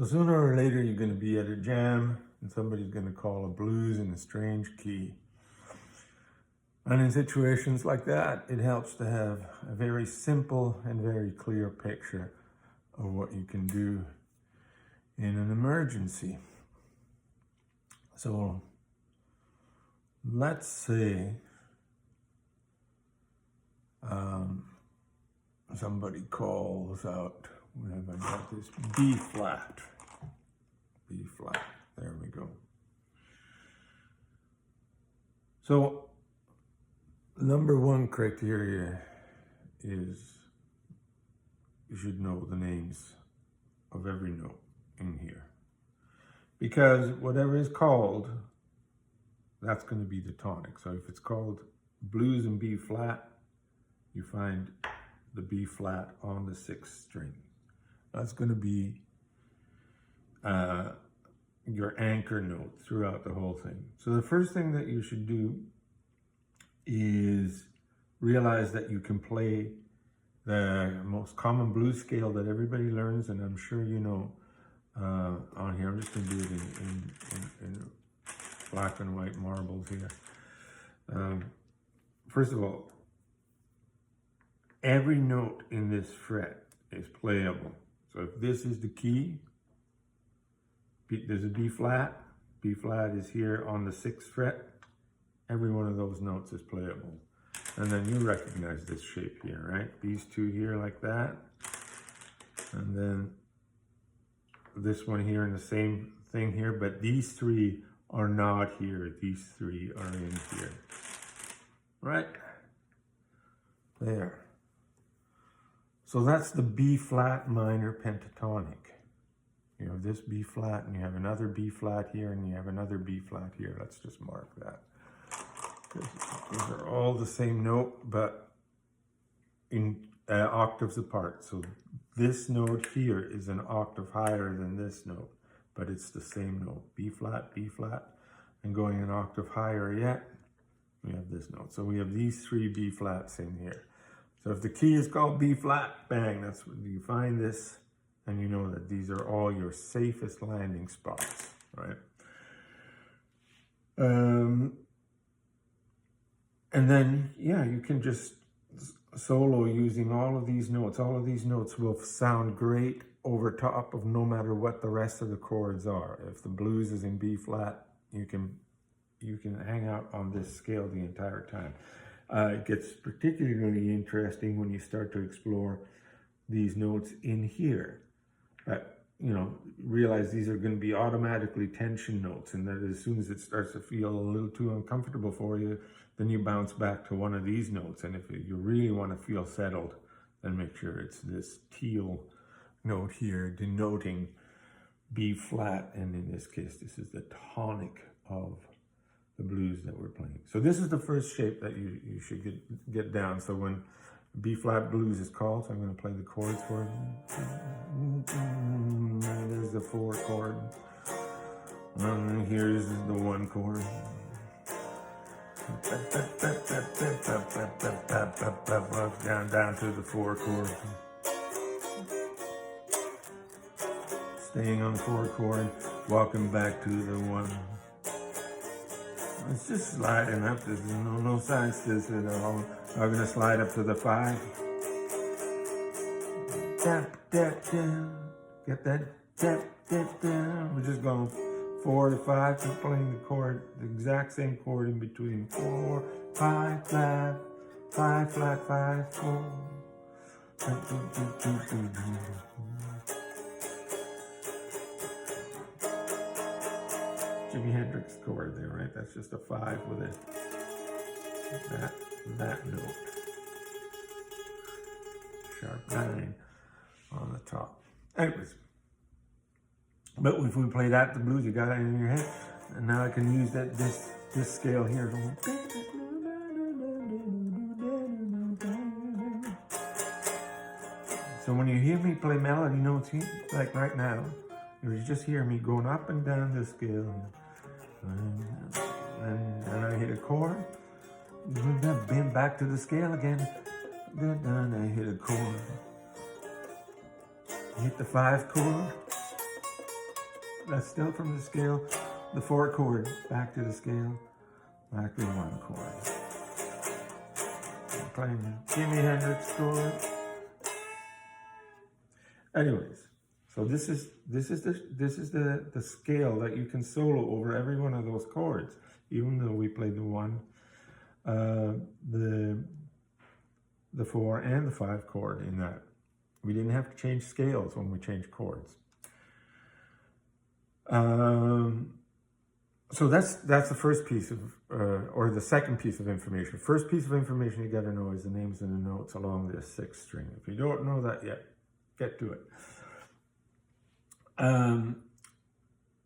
So sooner or later, you're going to be at a jam and somebody's going to call a blues in a strange key. And in situations like that, it helps to have a very simple and very clear picture of what you can do in an emergency. So let's say somebody calls out, where have I got this? B flat. B flat. There we go. So number one criteria is you should know the names of every note in here. Because whatever is called, that's going to be the tonic. So if it's called blues in B flat, you find the B flat on the 6th string. That's going to be your anchor note throughout the whole thing. So the first thing that you should do is realize that you can play the most common blues scale that everybody learns, and I'm sure you know on here. I'm just going to do it in black and white marbles here. First of all, every note in this fret is playable. So if this is the key, there's a B flat. B flat is here on the 6th fret. Every one of those notes is playable. And then you recognize this shape here, right? These two here like that. And then this one here and the same thing here, but these three are not here. These three are in here, right? There. So that's the B flat minor pentatonic. You have this B flat and you have another B flat here and you have another B flat here. Let's just mark that. These are all the same note, but in octaves apart. So this note here is an octave higher than this note, but it's the same note. B flat, and going an octave higher yet, we have this note. So we have these three B flats in here. So if the key is called B flat, bang, that's when you find this, and you know that these are all your safest landing spots, right? And then, yeah, you can just solo using all of these notes. All of these notes will sound great over top of no matter what the rest of the chords are. If the blues is in B flat, you can hang out on this scale the entire time. It gets particularly interesting when you start to explore these notes in here. You know, realize these are going to be automatically tension notes, and that as soon as it starts to feel a little too uncomfortable for you, then you bounce back to one of these notes. And if you really want to feel settled, then make sure it's this teal note here denoting B flat, and in this case this is the tonic of the blues that we're playing. So this is the first shape that you should get down. So when B flat blues is called, so I'm going to play the chords for it. There's the 4 chord, and here's the 1 chord. Down to the 4 chord. Staying on the 4 chord, walking back to the 1. It's just sliding up. There's no signs to this at all. I'm going to slide up to the 5. Tap, tap, down. Get that? Tap, tap, down. We're just going 4 to 5, just playing the chord, the exact same chord in between. 4, 5, flat, 5, flat, 5, 4. Jimi Hendrix chord there, right? That's just a 5 with that note. Sharp 9 on the top. Anyways, but if we play that, the blues, you got it in your head, and now I can use this scale here. So when you hear me play melody notes, like right now, you just hear me going up and down the scale, and I hit a chord, then back to the scale again, then I hit a chord, hit the 5 chord, That's still from the scale. The 4 chord, back to the scale, back to 1 chord. I'm playing the Jimi Hendrix chord. Anyways, so this is the scale that you can solo over every one of those chords, even though we played the 1, the 4 and the 5 chord in that. We didn't have to change scales when we changed chords. So that's the first piece of, or the second piece of information. First piece of information you got to know is the names and the notes along this 6th string. If you don't know that yet, get to it.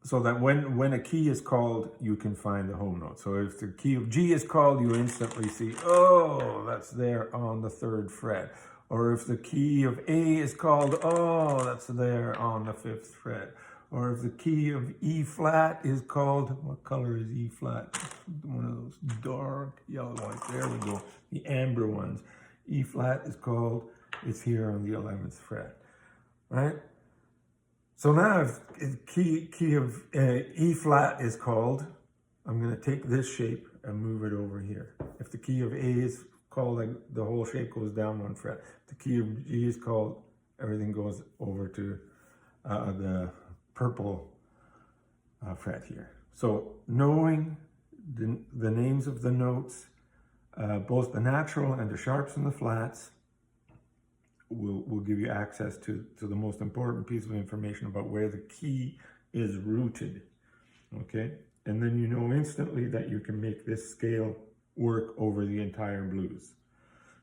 So that when a key is called, you can find the home note. So if the key of G is called, you instantly see, oh, that's there on the 3rd fret. Or if the key of A is called, oh, that's there on the 5th fret. Or if the key of E flat is called, what color is E flat? One of those dark yellow ones. There we go, the amber ones. E flat is called, it's here on the 11th fret, right? So now if key of E flat is called, I'm going to take this shape and move it over here. If the key of A is called, like, the whole shape goes down 1 fret. If the key of G is called, everything goes over to the purple fret here. So knowing the names of the notes, both the natural and the sharps and the flats, will give you access to the most important piece of information about where the key is rooted, okay? And then you know instantly that you can make this scale work over the entire blues.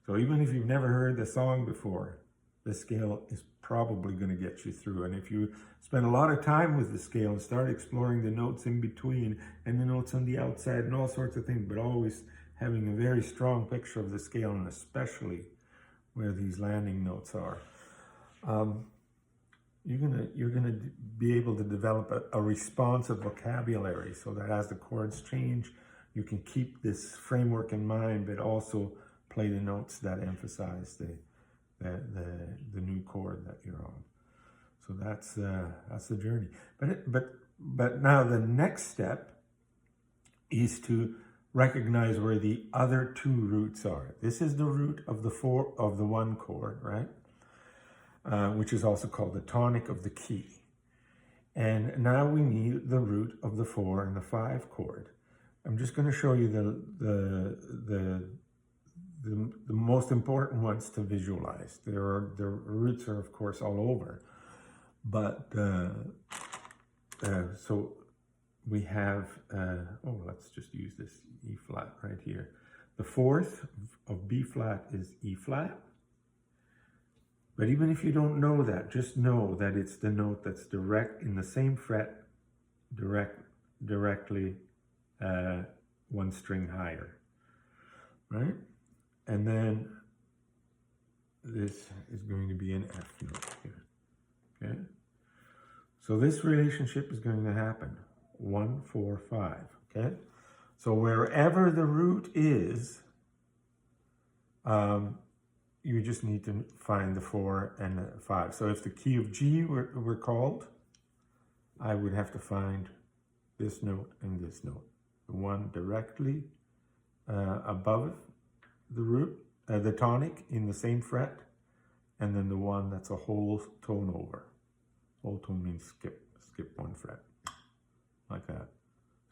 So even if you've never heard the song before, the scale is probably going to get you through. And if you spend a lot of time with the scale and start exploring the notes in between and the notes on the outside and all sorts of things, but always having a very strong picture of the scale, and especially where these landing notes are, you're gonna be able to develop a responsive vocabulary, so that as the chords change, you can keep this framework in mind, but also play the notes that emphasize the new chord that you're on. So that's the journey. But now the next step is to recognize where the other 2 roots are. This is the root of the 1 chord, right? Which is also called the tonic of the key. And now we need the root of the 4 and the 5 chord. I'm just going to show you the most important ones to visualize. The roots are, of course, all over, but so we have, let's just use this E flat right here. The 4th of B flat is E flat. But even if you don't know that, just know that it's the note that's direct in the same fret, directly 1 string higher, right? And then this is going to be an F note here, okay? So this relationship is going to happen, 1, 4, 5, okay? So wherever the root is, you just need to find the 4 and the 5. So if the key of G were called, I would have to find this note and this note. The one directly above the root, the tonic in the same fret, and then the one that's a whole tone over. Whole tone means skip 1 fret, like that.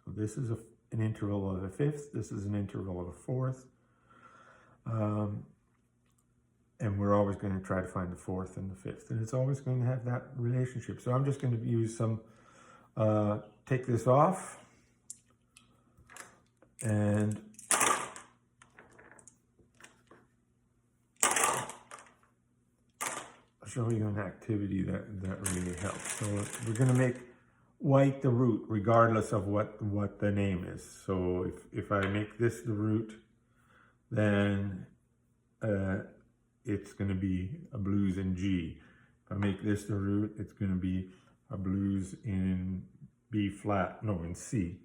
So this is an interval of a 5th, this is an interval of a 4th. And we're always going to try to find the 4th and the 5th, and it's always going to have that relationship. So I'm just going to use some, take this off, and I'll show you an activity that really helps. So we're going to make white the root, regardless of what the name is. So if I make this the root, then it's going to be a blues in G. If I make this the root, it's going to be a blues in B flat, no, in C.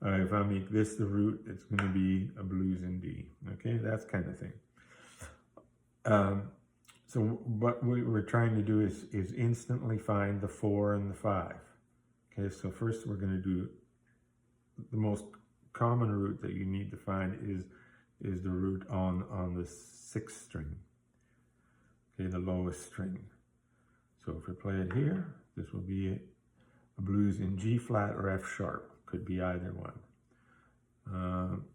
If I make this the root, it's going to be a blues in D. Okay, that's kind of thing. So what we're trying to do is instantly find the 4 and the 5. Okay, so first we're going to do the most common root that you need to find is the root on the 6th string. Okay, the lowest string. So if we play it here, this will be a blues in G flat or F sharp. Could be either one.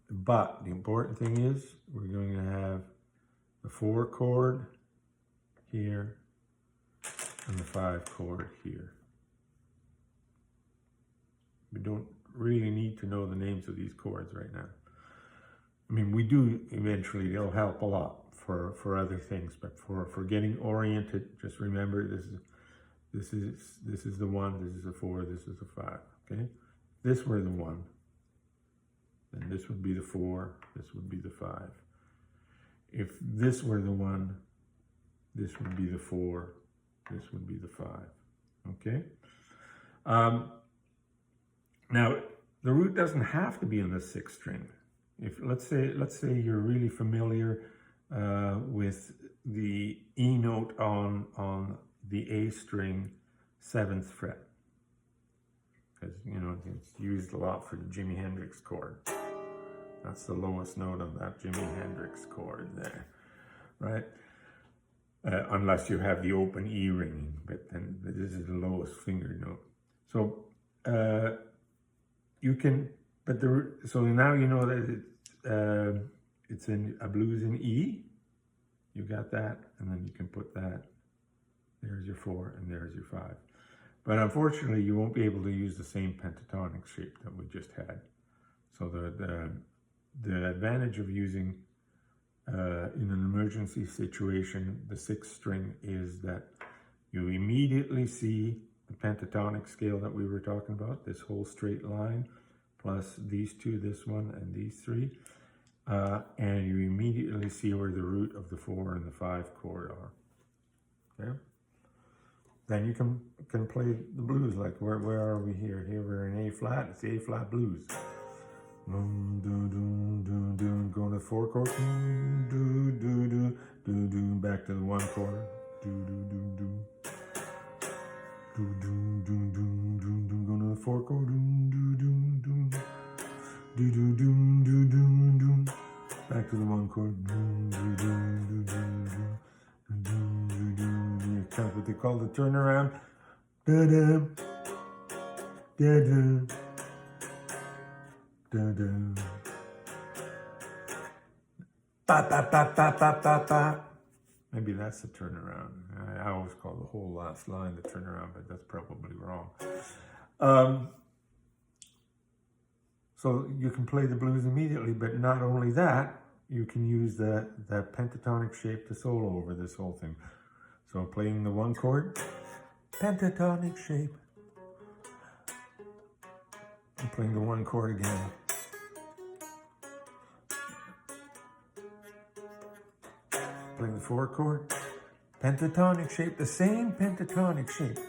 But the important thing is we're going to have the 4 chord here and the 5 chord here. We don't really need to know the names of these chords right now. I mean, we do eventually, it'll help a lot for other things, but for getting oriented, just remember this is the 1, this is the 4, this is the 5, okay? This were the 1, then this would be the 4, this would be the 5. If this were the 1, this would be the 4, this would be the 5, okay? Now, the root doesn't have to be on the 6th string. If let's say you're really familiar with the E note on the A string 7th fret, because you know it's used a lot for the Jimi Hendrix chord. That's the lowest note of that Jimi Hendrix chord there, right? Unless you have the open E ringing, but then this is the lowest finger note. So you can, but so now you know that it's in a blues in E. You got that, and then you can put that. There's your 4, and there's your 5. But unfortunately, you won't be able to use the same pentatonic shape that we just had. So the advantage of using in an emergency situation the 6th string is that you immediately see the pentatonic scale that we were talking about, this whole straight line, plus these 2, this one, and these 3. And you immediately see where the root of the 4 and the 5 chord are. Okay? Then you can play the blues, like where are we here? Here we're in A flat, it's A flat blues. Go to the 4 chord, back to the 1 chord, go to the 4 chord, back to the 1 chord, that's what they call the turnaround. Ba, ba, ba, ba, ba, ba, ba. Maybe that's the turnaround. I always call the whole last line the turnaround, but that's probably wrong. So you can play the blues immediately, but not only that, you can use that pentatonic shape to solo over this whole thing. So playing the 1 chord, pentatonic shape. I'm playing the 1 chord again. Playing the 4 chord, pentatonic shape, the same pentatonic shape.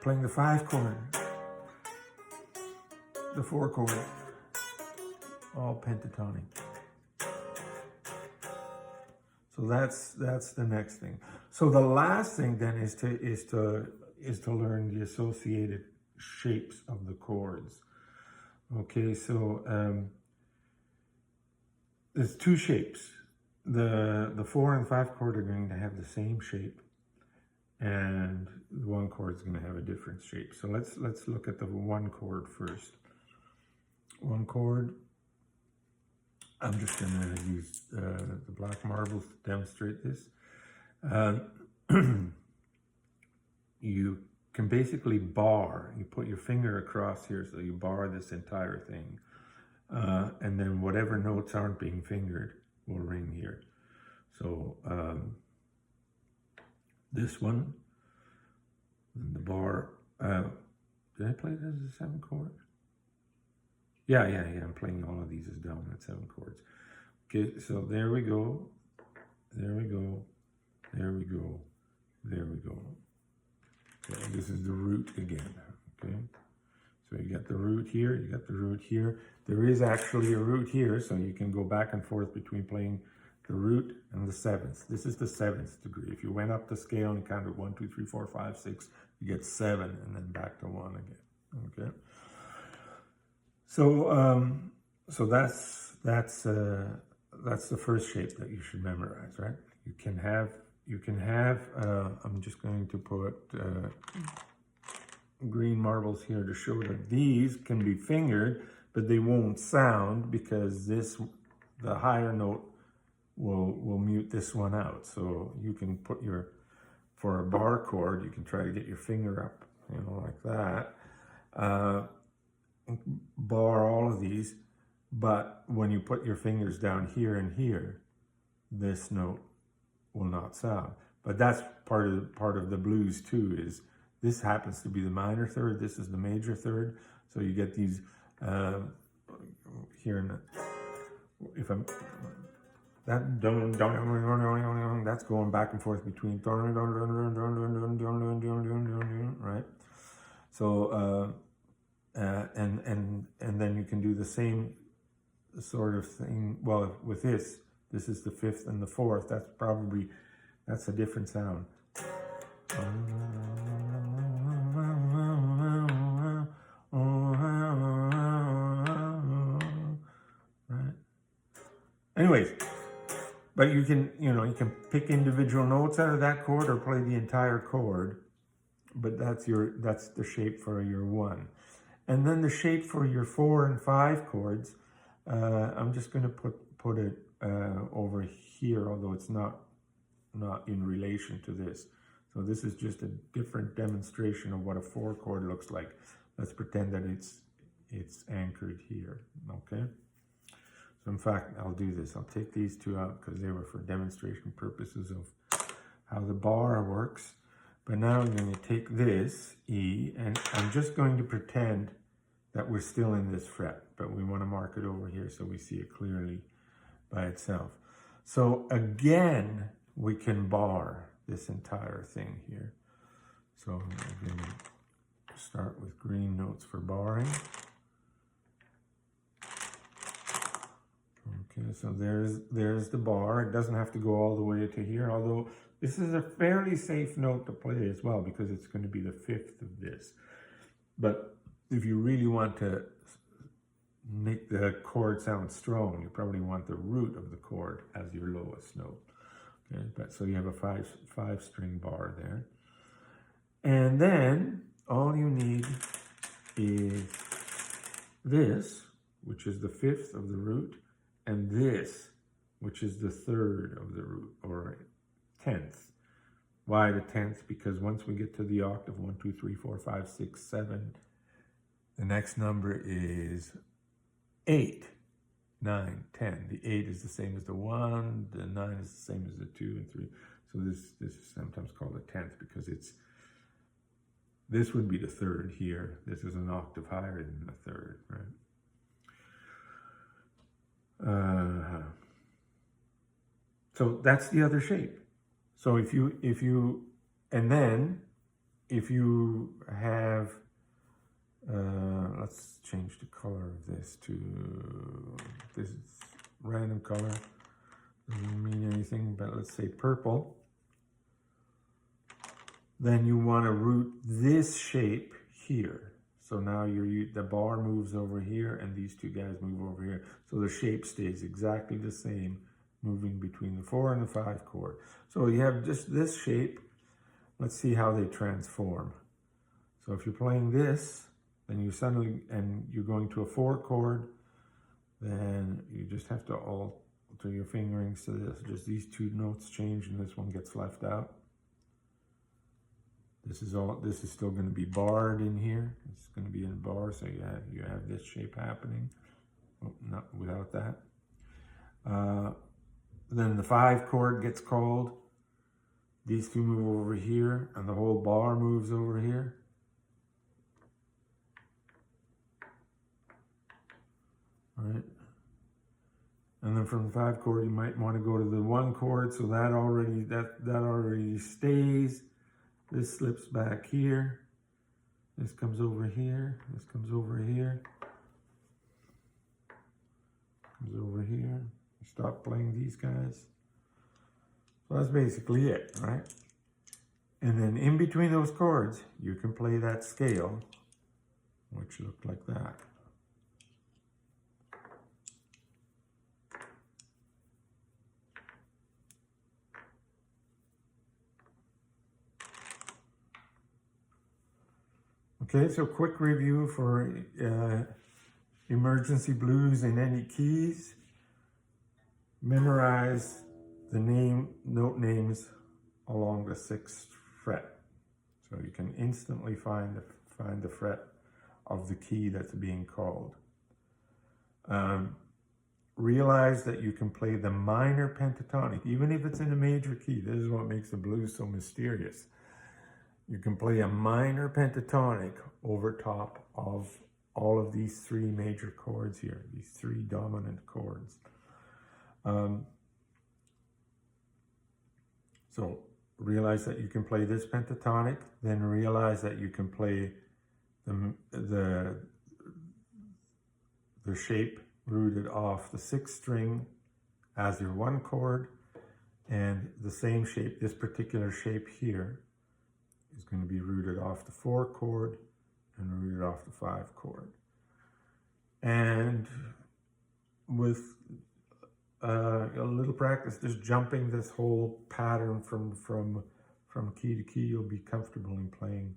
Playing the 5 chord, the 4 chord, all pentatonic. So that's the next thing. So the last thing then is to learn the associated shapes of the chords. Okay, so there's 2 shapes. The 4 and 5 chord are going to have the same shape, and the 1 chord is going to have a different shape. So let's look at the 1 chord first. 1 chord. I'm just going to use the black marbles to demonstrate this. You can basically bar. You put your finger across here, so you bar this entire thing. And then whatever notes aren't being fingered will ring here. So this one, and the bar, did I play this as a 7 chord? Yeah, I'm playing all of these as dominant 7 chords. Okay, so there we go, there we go, there we go, there we go. Okay, this is the root again, okay? So you got the root here, you got the root here. There is actually a root here, so you can go back and forth between playing the root, and the seventh. This is the seventh degree. If you went up the scale and counted 1, 2, 3, 4, 5, 6, you get 7, and then back to 1 again. Okay. So that's the first shape that you should memorize, right? You can have. I'm just going to put green marbles here to show that these can be fingered, but they won't sound because the higher note will mute this one out. So you can put for a bar chord, you can try to get your finger up, like that. Bar all of these, but when you put your fingers down here and here, this note will not sound. But that's part of the blues too, is this happens to be the minor third, this is the major third. So you get these here in the, if I'm that that's going back and forth between right. So and then you can do the same sort of thing. Well, with this is the fifth and the fourth. That's a different sound. Right. Anyways, but you can pick individual notes out of that chord or play the entire chord. But that's the shape for your 1. And then the shape for your 4 and 5 chords, I'm just going to put it over here, although it's not in relation to this. So this is just a different demonstration of what a 4 chord looks like. Let's pretend that it's anchored here, okay? So in fact, I'll do this. I'll take these two out because they were for demonstration purposes of how the bar works. But now I'm going to take this E, and I'm just going to pretend that we're still in this fret, but we want to mark it over here so we see it clearly by itself. So again, we can bar this entire thing here. So I'm going to start with green notes for barring. Okay, so there's the bar. It doesn't have to go all the way to here, although this is a fairly safe note to play as well because it's going to be the 5th of this. But if you really want to make the chord sound strong, you probably want the root of the chord as your lowest note. Okay, but so you have a five string bar there. And then all you need is this, which is the 5th of the root, and this, which is the 3rd of the root, or 10th. Why the 10th? Because once we get to the octave, 1, 2, 3, 4, 5, 6, 7, the next number is 8, 9, 10. The 8 is the same as the 1, the 9 is the same as the 2 and 3. So this is sometimes called the 10th because this would be the 3rd here. This is an octave higher than the 3rd, right? So that's the other shape. So if you have, let's change the color of this to this random color. Doesn't mean anything, but let's say purple. Then you want to root this shape here. So now the bar moves over here and these two guys move over here. So the shape stays exactly the same, moving between the 4 and the 5 chord. So you have just this shape. Let's see how they transform. So if you're playing this, then you're going to a 4 chord, then you just have to alter your fingerings to this. Just these 2 notes change and this one gets left out. This is still going to be barred in here. It's going to be in bar, so you have this shape happening. Oh, not without that. Then the 5 chord gets called. These 2 move over here, and the whole bar moves over here. All right. And then from the 5 chord, you might want to go to the 1 chord, so that already stays. This slips back here. This comes over here. This comes over here. Comes over here. Stop playing these guys. So that's basically it, right? And then in between those chords, you can play that scale, which looked like that. Okay, so quick review for emergency blues in any keys. Memorize the note names along the 6th fret. So you can instantly find the fret of the key that's being called. Realize that you can play the minor pentatonic, even if it's in a major key. This is what makes the blues so mysterious. You can play a minor pentatonic over top of all of these 3 major chords here, these 3 dominant chords. So realize that you can play this pentatonic, then realize that you can play the shape rooted off the 6th string as your 1 chord, and the same shape, this particular shape here, is going to be rooted off the 4 chord and rooted off the 5 chord. And with a little practice, just jumping this whole pattern from key to key, you'll be comfortable in playing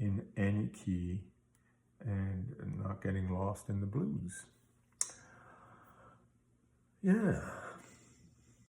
in any key and not getting lost in the blues. Yeah.